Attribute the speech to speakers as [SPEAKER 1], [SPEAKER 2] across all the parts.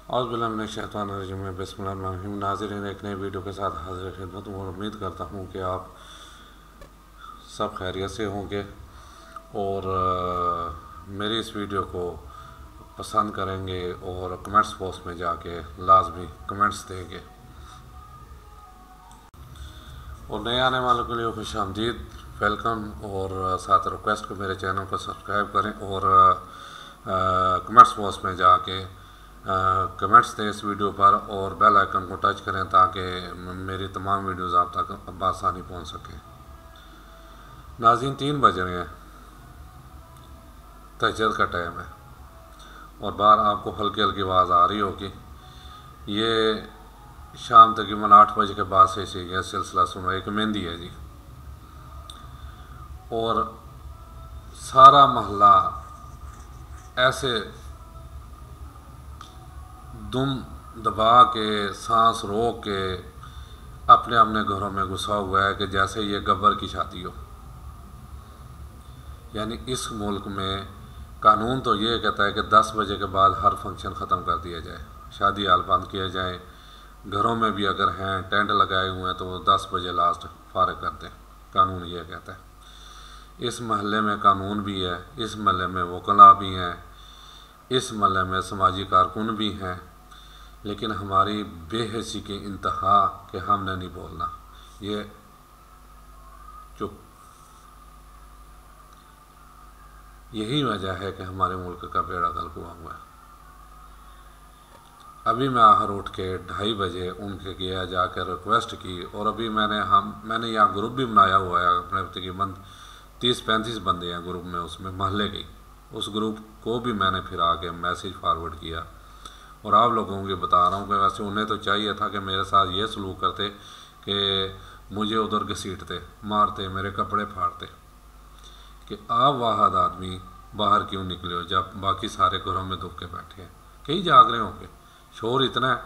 [SPEAKER 1] औज़ुबिल्लाहिमिनश्शैतानिर्रजीम बिस्मिल्लाहिर्रहमानिर्रहीम। नाज़रीन, एक नई वीडियो के साथ हाज़िर खिदमत हूँ और उम्मीद करता हूँ कि आप सब खैरियत से होंगे और मेरी इस वीडियो को पसंद करेंगे और कमेंट्स बॉक्स में जाके लाजमी कमेंट्स देंगे। और नए आने वालों के लिए खुश आमदीद, वेलकम। और साथ रिक्वेस्ट को मेरे चैनल को सब्सक्राइब करें और कमेंट्स बॉक्स में जाके कमेंट्स दें इस वीडियो पर और बेल आइकन को टच करें ताकि मेरी तमाम वीडियोज़ आप तक बआसानी पहुँच सकें। नाज़रीन, 3 बज रहे हैं, तहज्जुद का टाइम है और बाहर आपको हल्की हल्की आवाज़ आ रही होगी। ये शाम तकरीबन 8 बजे के बाद से यह सिलसिला सुन रहे, एक मेहंदी है जी, और सारा महल्ला ऐसे दुम दबा के सांस रोक के अपने अपने घरों में घुसा हुआ है कि जैसे ये गब्बर की शादी हो। यानी इस मुल्क में कानून तो ये कहता है कि 10 बजे के बाद हर फंक्शन ख़त्म कर दिया जाए, शादी हाल बंद किया जाए। घरों में भी अगर हैं टेंट लगाए हुए हैं तो वो 10 बजे लास्ट फारग कर दें, कानून ये कहता है। इस महल्ले में कानून भी है, इस महल्ले में वकला भी हैं, इस महल्ले में समाजी कारकुन भी हैं, लेकिन हमारी बेहसी की इंतहा कि हमने नहीं बोलना, ये चुप। यही वजह है कि हमारे मुल्क का बेड़ा गर्क हुआ है। अभी मैं आहर उठ के 2:30 बजे उनके गया जाकर रिक्वेस्ट की और अभी मैंने यहाँ ग्रुप भी बनाया हुआ है अपने तकरीबन 30-35 बंदे हैं ग्रुप में, उसमें महल्ले के। उस ग्रुप को भी मैंने फिर आके मैसेज फॉरवर्ड किया और आप लोगों को बता रहा हूँ कि वैसे उन्हें तो चाहिए था कि मेरे साथ ये सलूक करते कि मुझे उधर घसीटते, मारते, मेरे कपड़े फाड़ते कि आप वाहद आदमी बाहर क्यों निकले हो जब बाकी सारे घरों में दुख के बैठे हैं। कई जाग रहे होंगे, शोर इतना है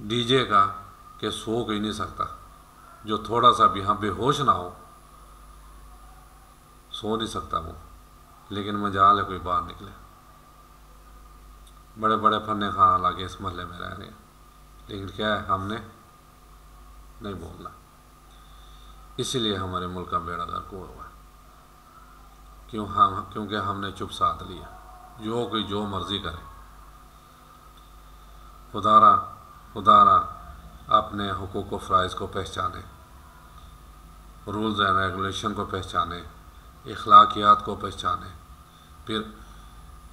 [SPEAKER 1] डीजे का कि सो ही नहीं सकता। जो थोड़ा सा भी यहाँ बेहोश ना हो सो नहीं सकता वो, लेकिन मजाल है कोई बाहर निकले। बड़े बड़े फन्ने खां हालांकि इस महल्ले में रह रहे हैं, लेकिन क्या है, हमने नहीं बोलना, इसीलिए हमारे मुल्क का बेड़ा गर्क हुआ है। क्योंकि हमने चुप साध लिया, जो कोई जो मर्जी करे। खुदारा अपने हुकूक व फ़राइज़ को पहचाने, रूल्स एंड रेगुलेशन को पहचाने, इखलाकियात को पहचाने। फिर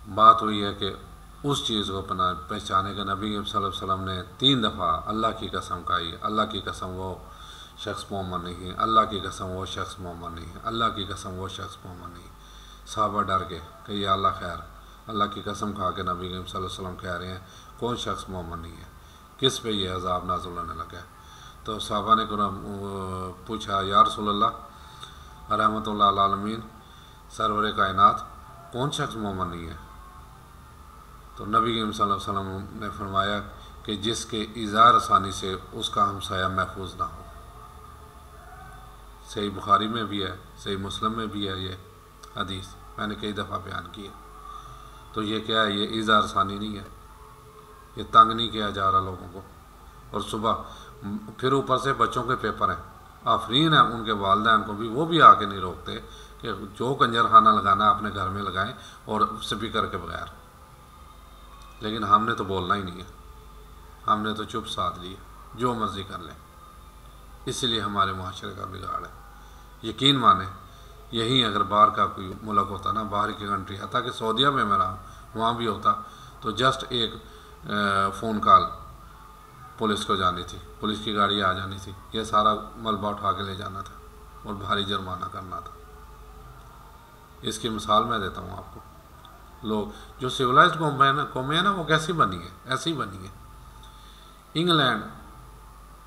[SPEAKER 1] बात हुई है कि उस चीज़ को पहचाने के नबी सल्लल्लाहु अलैहि वसल्लम ने 3 दफ़ा अल्लाह की कसम खाई, अल्लाह की कसम वो शख्स मोमन नहीं है, अल्लाह की कसम वो शख्स मोमन नहीं है, अल्लाह की कसम वो शख्स मोमन नहीं। साहबा डर गए कि या अल्लाह खैर, अल्लाह की कसम खा के नबी सल्लल्लाहु अलैहि वसल्लम कह रहे हैं कौन शख्स मोमन नहीं है, किस पे ये अज़ाब नाज़िल होने लगा है। तो साहबा ने पूछा, या रसूलल्लाह रहमतुल्लाह अल आलमीन, सरवर कायनात, कौन शख्स मोमन नहीं है? तो नबी सल्लल्लाहु अलैहि वसल्लम ने फरमाया कि जिसके इज़ार आसानी से उसका हमसाया महफूज ना हो। सही बुखारी में भी है, सही मुस्लिम में भी है ये हदीस, मैंने कई दफ़ा बयान की है। तो ये क्या है, ये इज़ार आसानी नहीं है, ये तंग नहीं किया जा रहा लोगों को। और सुबह फिर ऊपर से बच्चों के पेपर हैं, आफरीन है उनके वालिदैन को भी, वो भी आके नहीं रोकते कि जो कंजर खाना लगाना अपने घर में लगाएं और स्पीकर के बगैर। लेकिन हमने तो बोलना ही नहीं है, हमने तो चुप साध लिया, जो मर्जी कर लें। इसलिए हमारे माशरे का बिगाड़ है। यकीन माने, यही अगर बाहर का कोई मुल्क होता ना, बाहर की कंट्री, हता कि सऊदीया में मैं रहा, वहाँ भी होता तो जस्ट एक फ़ोन कॉल पुलिस को जानी थी, पुलिस की गाड़ी आ जानी थी, ये सारा मलबा उठा के ले जाना था और भारी जुर्माना करना था। इसकी मिसाल मैं देता हूँ आपको। लोग जो सिविलाइज्ड कौमें है ना, वो कैसी बनी है, ऐसी बनी है। इंग्लैंड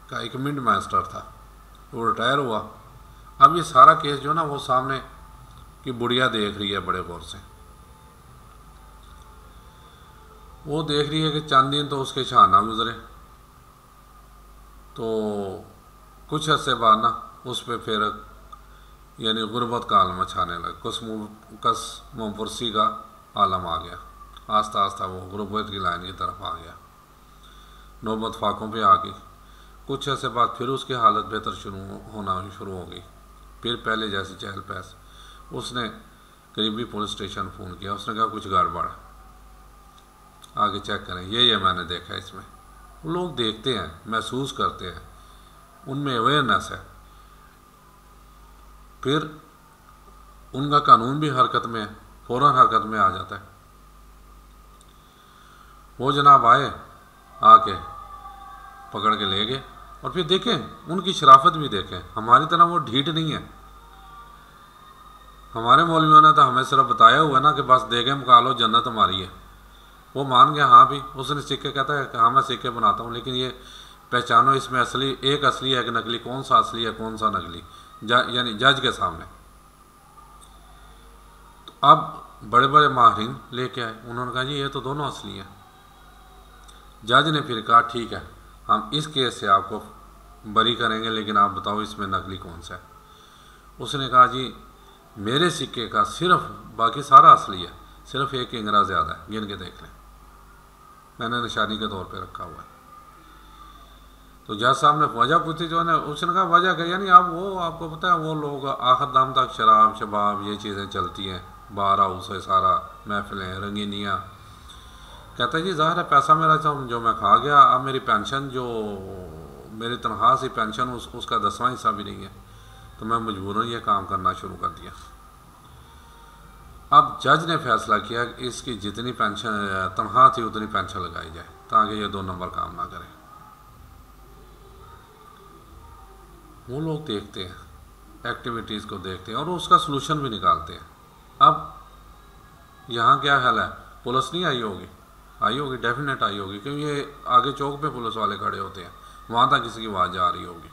[SPEAKER 1] का एक मिड मास्टर था, वो रिटायर हुआ। अब ये सारा केस जो ना, वो सामने की बुढ़िया देख रही है बड़े गौर से। वो देख रही है कि चंद दिन तो उसके छाना गुजरे, तो कुछ अर्से बाद ना उस पर फिर यानी गुर्बत का आलम छाने लगा, कसमपुरसी का आलम आ गया। आस्ता आस्ता वो गुरुबत की लाइन की तरफ आ गया। नौबत फाकों पे आ गई। कुछ ऐसे बाद फिर उसकी हालत बेहतर होना शुरू हो गई। फिर पहले जैसी चहल पहल। उसने करीबी पुलिस स्टेशन फ़ोन किया। उसने कहा कुछ गड़बड़ है, आगे चेक करें। ये मैंने देखा है इसमें। वो लोग देखते हैं, महसूस करते हैं, उनमें अवेयरनेस है। फिर उनका कानून भी हरकत में है, फ़ौरन हरकत में आ जाता है। वो जनाब आए, आके पकड़ के ले गए। और फिर देखें उनकी शराफत भी देखें, हमारी तरह वो ढीठ नहीं है। हमारे मौलवियों ने तो हमें सिर्फ बताया हुआ ना कि बस देखे मुका लो, जन्नत हमारी है। वो मान गया, हाँ भी। उसने सिक्के, कहता है हाँ मैं सिक्के बनाता हूँ, लेकिन ये पहचानो इसमें असली एक असली है कि नकली, कौन सा असली है कौन सा नकली, यानी जज के सामने। तो अब बड़े बड़े माहिरीन लेके आए। उन्होंने कहा जी ये तो दोनों असली हैं। जज ने फिर कहा ठीक है, हम इस केस से आपको बरी करेंगे, लेकिन आप बताओ इसमें नकली कौन सा है। उसने कहा जी मेरे सिक्के का सिर्फ, बाकी सारा असली है, सिर्फ एक इंगरा ज़्यादा है, गिन के देख लें, मैंने निशानी के तौर पे रखा हुआ है। तो जज साहब ने वजह पूछी, जो है उसने कहा वजह क्या, यानी आप वो आपको पता है वो लोग आखिर दाम तक शराब शबाब ये चीज़ें चलती हैं, बार हाउस है सारा, महफिलें रंगीनियाँ। कहता है जी ज़ाहिर है पैसा मेरा जो मैं खा गया, अब मेरी पेंशन जो मेरी तनख्वाह से पेंशन उसका 10वां हिस्सा भी नहीं है, तो मैं मजबूरन ये काम करना शुरू कर दिया। अब जज ने फैसला किया कि इसकी जितनी पेंशन तनख्वाह थी उतनी पेंशन लगाई जाए, ताकि ये 2 नंबर काम ना करें। वो लोग देखते हैं, एक्टिविटीज़ को देखते हैं और उसका सलूशन भी निकालते हैं। अब यहाँ क्या हाल है, पुलिस नहीं आई होगी, आई होगी, डेफिनेट आई होगी, क्योंकि ये आगे चौक पे पुलिस वाले खड़े होते हैं, वहाँ तक किसी की आवाज़ जा रही होगी।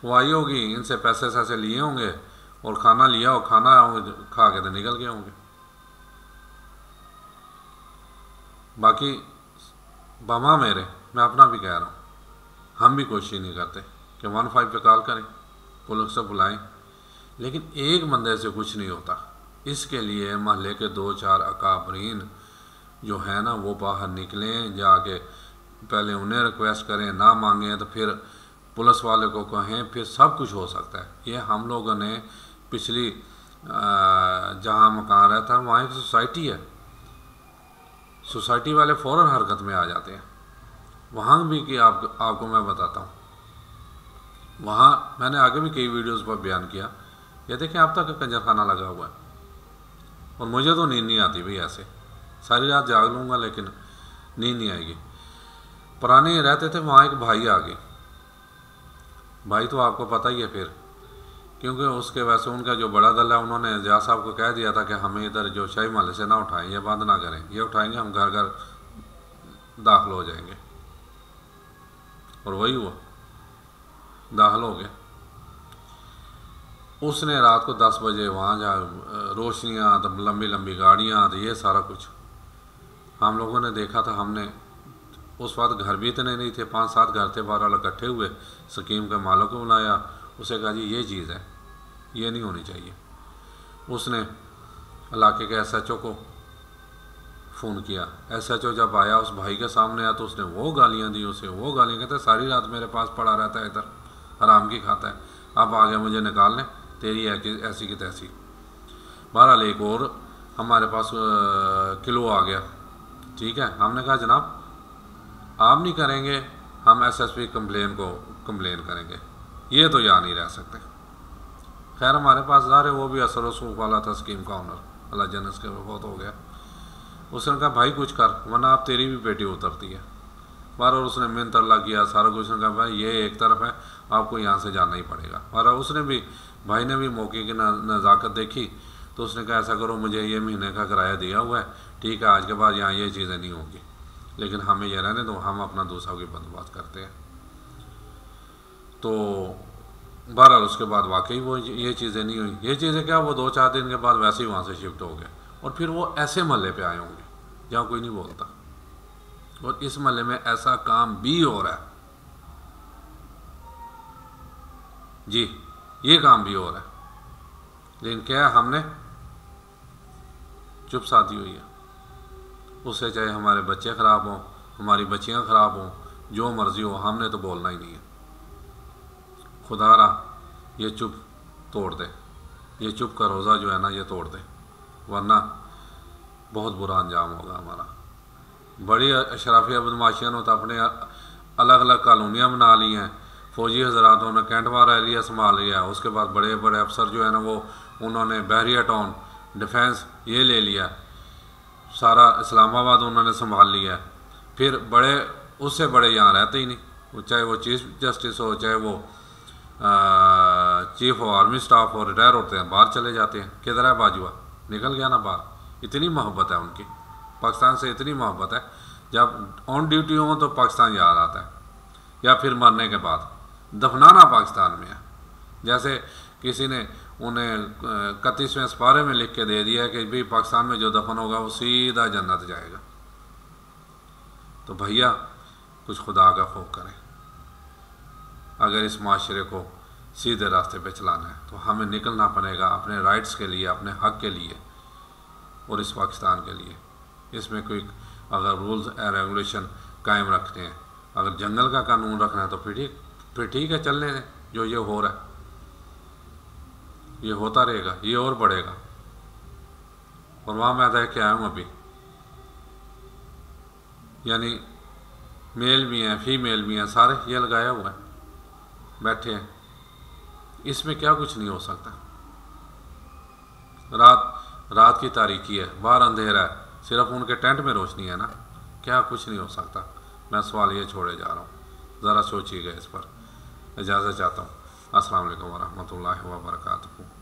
[SPEAKER 1] वो आई होगी, इनसे पैसे सैसे लिए होंगे और खाना लिया हो, खाना खा के तो निकल गए होंगे। बाकी बमा मेरे, मैं अपना भी कह रहा हूँ, हम भी कोशिश नहीं करते कि 15 पे कॉल करें, पुलिस से बुलाएं, लेकिन एक बंदे से कुछ नहीं होता। इसके लिए महल्ले के 2-4 अकाबरीन जो है ना वो बाहर निकलें, जाके पहले उन्हें रिक्वेस्ट करें, ना मांगें तो फिर पुलिस वाले को कहें, फिर सब कुछ हो सकता है। ये हम लोगों ने पिछली जहाँ मकान रहता है वहाँ एक सोसाइटी है, सोसाइटी वाले फ़ौरन हरकत में आ जाते हैं। वहाँ भी कि आपको मैं बताता हूँ, वहाँ मैंने आगे भी कई वीडियोस पर बयान किया, ये देखें अब तक कंजरखाना लगा हुआ है और मुझे तो नींद नहीं आती भाई, ऐसे सारी रात जाग लूँगा लेकिन नींद नहीं आएगी। पुराने रहते थे, वहाँ एक भाई आ गए, भाई तो आपको पता ही है फिर, क्योंकि उसके वैसे उनका जो बड़ा दल है उन्होंने जज साहब को कह दिया था कि हमें इधर जो शाही महल से ना उठाएं, ये बंद ना करें, ये उठाएंगे हम घर घर दाखिल हो जाएंगे। और वही हुआ, दाखिल हो गए। उसने रात को 10 बजे वहाँ जा रोशनियाँ, तो लंबी लंबी गाड़ियाँ, तो ये सारा कुछ हम लोगों ने देखा था। हमने उस वक्त घर भी इतने नहीं थे, 5-7 घर थे, 12 इकट्ठे हुए, स्कीम के मालों को बुलाया, उसे कहा जी ये चीज़ है, ये नहीं होनी चाहिए। उसने इलाके के SHO को फ़ोन किया। SHO जब आया उस भाई के सामने आया तो उसने वो गालियाँ दी उसे, वो गालियाँ, कहते सारी रात मेरे पास पड़ा रहता है, इधर हराम की खाता है, अब आ गया मुझे निकालने, तेरी है कि ऐसी की तैसी। बहरहाल एक और हमारे पास किलो आ गया, ठीक है। हमने कहा जनाब आप नहीं करेंगे, हम SSP कंप्लेन करेंगे, ये तो यहाँ नहीं रह सकते। खैर हमारे पास ज़ाहिर है वो भी असर रसूख वाला था, स्कीम का ओनर, अल्लाह जन्नत के बहुत हो गया। उसने कहा भाई कुछ कर, वरना आप तेरी भी बेटी उतरती है। बार उसने मिन्नत अल्लाह किया, सारा कुछ। उसने कहा भाई ये एक तरफ है, आपको यहाँ से जाना ही पड़ेगा। और उसने भी, भाई ने भी मौके की नज़ाकत देखी, तो उसने कहा ऐसा करो, मुझे ये महीने का किराया दिया हुआ है, ठीक है, आज के बाद यहाँ ये चीज़ें नहीं होंगी, लेकिन हमें ये रहने दो, हम अपना दूसरा की बंदोबस्त करते हैं। तो बहरहाल उसके बाद वाकई वो ये चीज़ें नहीं हुई। ये चीज़ें क्या, वो 2-4 दिन के बाद वैसे ही वहाँ से शिफ्ट हो गए, और फिर वो ऐसे महल्ले पे आए होंगे जहाँ कोई नहीं बोलता, और इस महल्ले में ऐसा काम भी हो रहा है जी, ये काम भी हो रहा है, लेकिन क्या है, हमने चुप साधी हुई है। उससे चाहे हमारे बच्चे ख़राब हों, हमारी बच्चियां ख़राब हों, जो मर्ज़ी हो, हमने तो बोलना ही नहीं है। खुदारा ये चुप तोड़ दे, ये चुप का रोज़ा जो है ना ये तोड़ दे, वरना बहुत बुरा अंजाम होगा हमारा। बड़ी अशराफिया बदमाशियाँ ने तो अपने अलग अलग कॉलोनियाँ बना ली हैं, फ़ौजी हजरातों ने कैंटवारा एरिया संभाल लिया है, उसके बाद बड़े बड़े अफसर जो है ना वो उन्होंने बहरिया टाउन डिफेंस ये ले लिया, सारा इस्लामाबाद उन्होंने संभाल लिया है। फिर बड़े उससे बड़े यहाँ रहते ही नहीं, चाहे वो चीफ जस्टिस हो, चाहे वो चीफ ऑफ आर्मी स्टाफ हो, रिटायर होते हैं, बाहर चले जाते हैं। किधर है बाजुआ, निकल गया ना बाहर। इतनी मोहब्बत है उनकी, पाकिस्तान से इतनी मोहब्बत है, जब ऑन ड्यूटी हो तो पाकिस्तान याद आता है, या फिर मरने के बाद दफनाना पाकिस्तान में है। जैसे किसी ने उन्हें 31वें सिपारे में लिख के दे दिया कि भाई पाकिस्तान में जो दफन होगा वो सीधा जन्नत जाएगा। तो भैया कुछ खुदा का खौफ करें। अगर इस माशरे को सीधे रास्ते पे चलाना है तो हमें निकलना पड़ेगा अपने राइट्स के लिए, अपने हक के लिए और इस पाकिस्तान के लिए। इसमें कोई अगर रूल्स एंड रेगुलेशन कायम रखते हैं, अगर जंगल का कानून रखना है तो फिर ठीक है, चलने दें। जो ये हो रहा है ये होता रहेगा, ये और बढ़ेगा। और वहाँ मैं देख के आया हूँ अभी, यानी मेल भी हैं, फीमेल भी हैं, सारे ये लगाया हुआ है, बैठे हैं। इसमें क्या कुछ नहीं हो सकता। रात की तारीकी है, बाहर अंधेरा है, सिर्फ उनके टेंट में रोशनी है ना, क्या कुछ नहीं हो सकता। मैं सवाल ये छोड़े जा रहा हूँ, ज़रा सोचिएगा इस पर। इजाज़त चाहता हूँ। अस्सलाम वालेकुम वरहमतुल्लाहि व बरकातुहू।